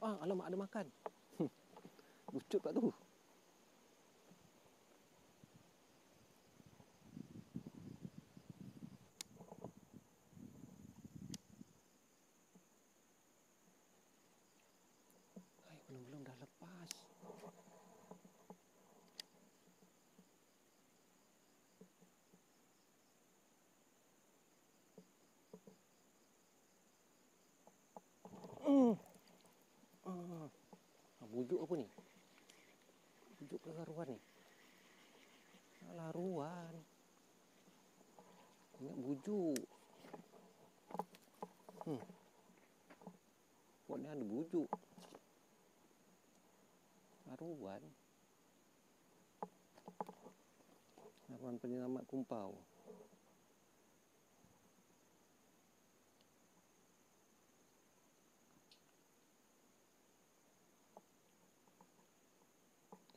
Ah, alamak ada makan. Bucut pula tu. Hai, belum dah lepas. Bujuk apa ni? Bujuk ke ruan ni? Alah, ruan. Ingat bujuk. Buat ni ada bujuk. Ruan. Ruan penyelamat kumpau.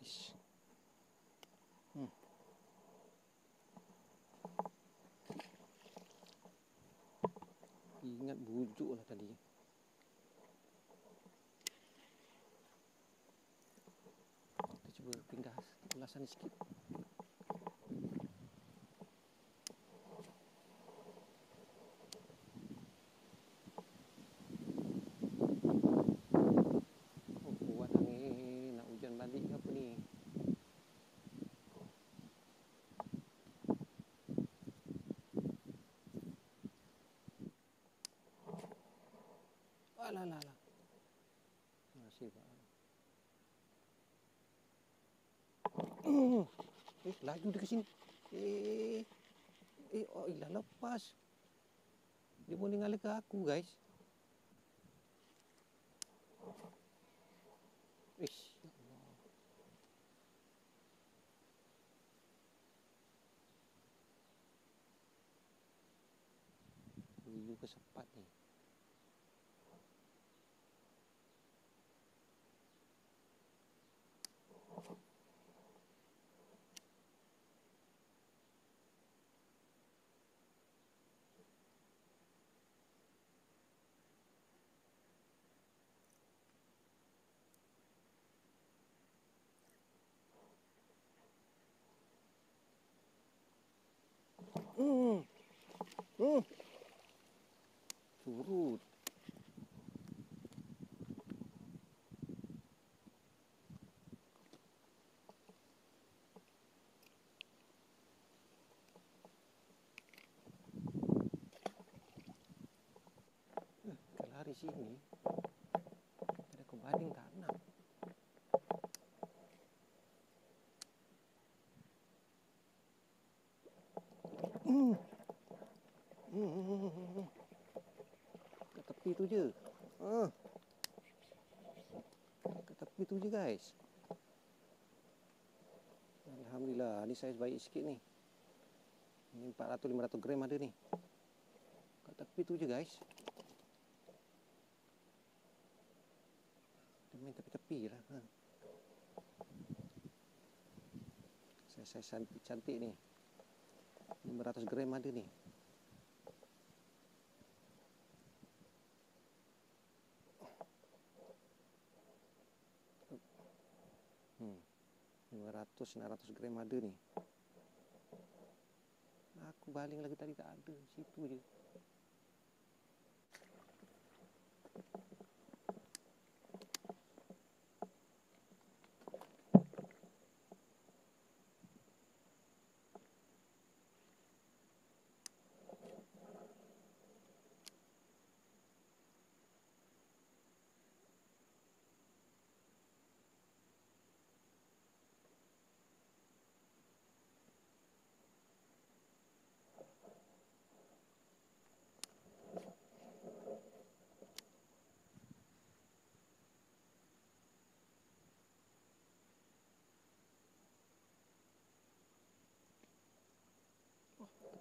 Ish. Ingat bujuk lah tadi. Kita cuba pindah ulasan ni sikit. Oh, kuat angin. Nak hujan balik ke apa ni? Alah. Nasib. Laju dia ke sini. Oh, ilah lepas. Dia boleh ngalah ke aku, guys. Ish, ya Allah. Dulu kesepat ni. Surut. Kalau lari sini, ada kebaling tak nak. Kat tepi tu je. Kat tepi tu je, guys. Alhamdulillah, ni saiz baik sikit ni. Ni 400-500 gram ada ni. Kat tepi tu je, guys. Dia main tepi-tepi je lah. Saiz cantik ni. 500 gram ada ni. Hmm. 500-600 gram ada ni. Aku baling lagi tadi tak ada. Situ je.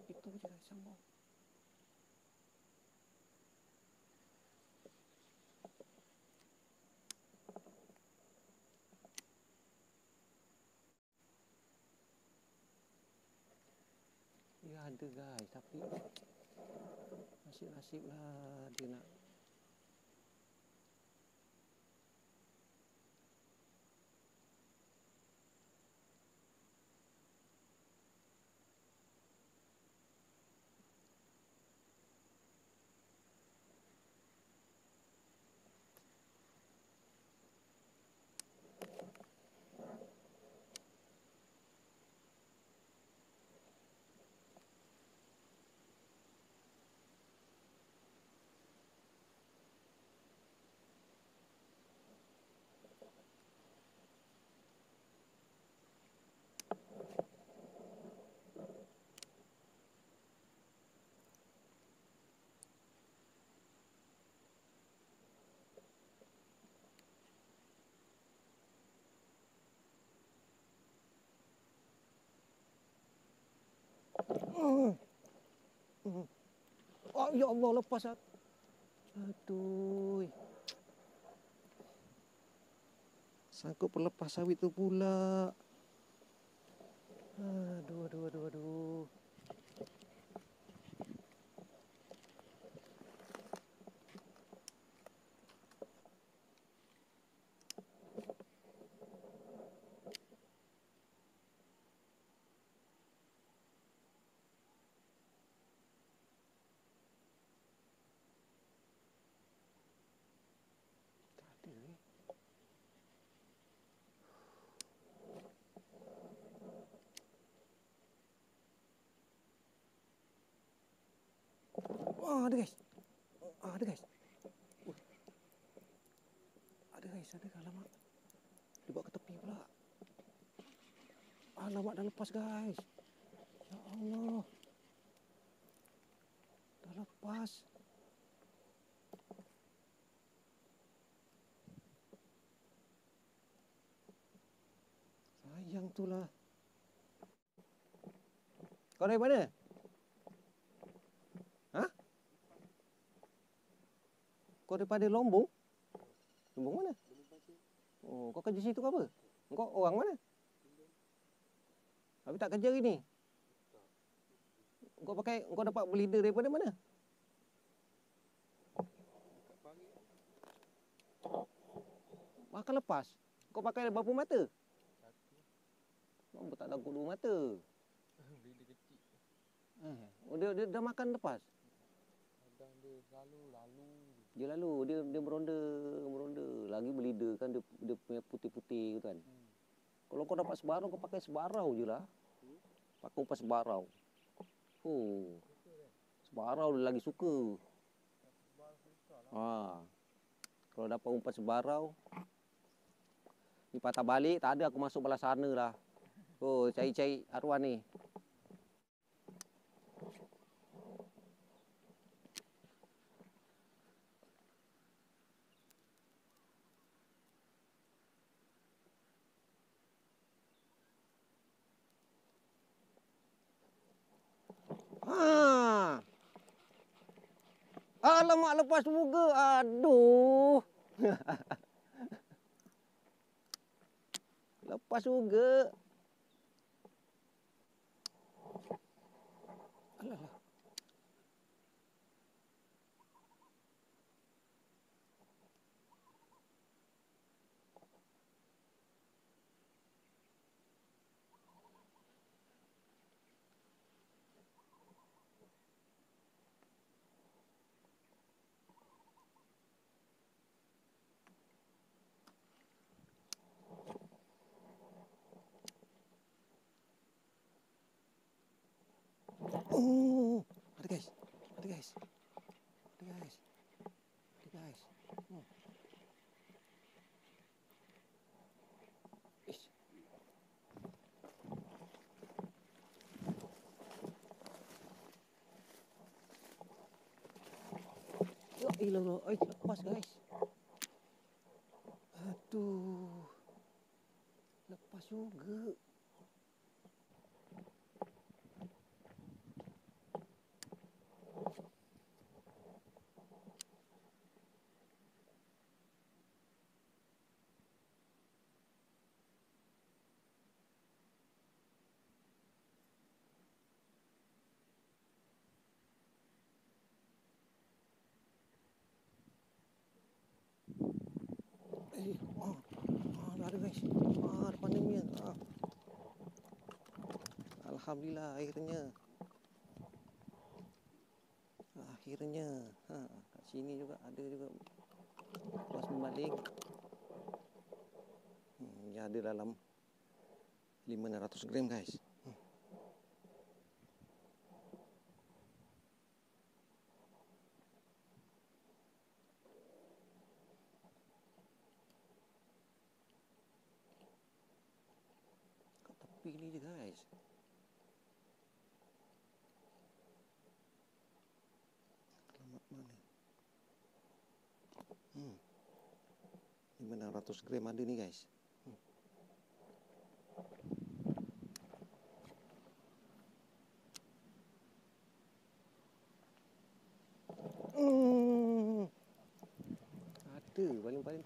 Itu je, guys, sambung. Ya ada, guys, tapi nasib-nasib lah dia nak Oh, ya Allah, lepas. Aduh. Sangkut pelepas sawit tu pula. Aduh. Tak ada ni. Ada guys. Ada guys. Ada guys, alamak. Dibawa ke tepi pula. Alamak, dah lepas guys. Ya Allah. Dah lepas. Sayang tu lah. Kau dari mana? Ha? Kau daripada Lombong? Lombong mana? Oh, kau kerja situ ke apa? Kau orang mana? Habis tak kerja hari ni? Kau dapat leader daripada mana? Makan lepas. Kau pakai berapa mata? Mampu tak ada aku 2 mata. Dia dah makan lepas. Kadang dia selalu lalu. Dia lalu, dia meronda. Lagi berleader kan dia punya putih-putih tu kan. Kalau kau dapat sebarau, kau pakai sebarau je lah. Pakai umpan sebarau. Oh. Sebarau dia lagi suka. Kalau dapat umpan sebarau, ni patah balik, tak ada aku masuk belah sana lah. Oh, cari-cari arwah ni. Alamak, lepas juga. Aduh. Lepas juga. Alah. Oh, ada guys. Ish. Ya ilah, lepas guys. Aduh. Lepas juga. Ada guys. Depan ni. Alhamdulillah akhirnya. Kat sini juga ada juga. Lepas membaling. Dia ada dalam 500 gram guys. Kat tepi ni je guys. Selamat mana? 500 gram ada ni guys.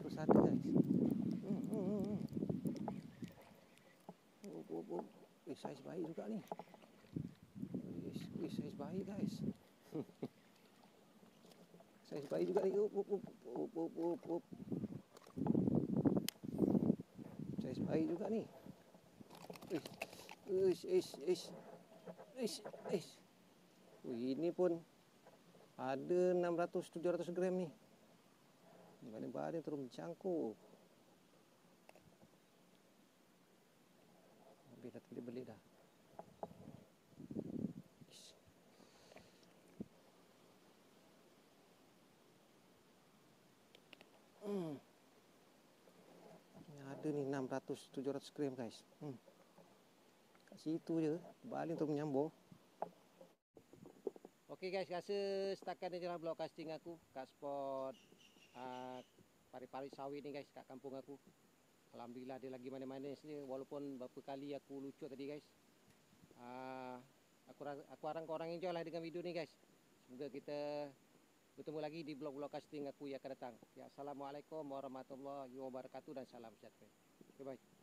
terus ada guys. Saiz baik juga nih. Saiz baik guys. Saiz baik juga nih. Saiz baik juga nih. Ini pun ada 600-700 gram nih. Badan-badan terus mencangkuk. Habis dah tidak beli dah. Ini ada nih 600-700 gram guys. Kat situ je, baling terus menyambur. Okey guys, rasa setakat ni je lah blog casting aku kat spot pari-pari sawit ni guys, kat kampung aku. Alhamdulillah dia lagi manis-manis ni, walaupun berapa kali aku lucut tadi guys. Aku harap korang enjoy lah dengan video ni guys. Semoga kita bertemu lagi di blog-blog casting aku yang akan datang. Ya, Assalamualaikum warahmatullahi wabarakatuh dan salam sejahtera. Okay, bye.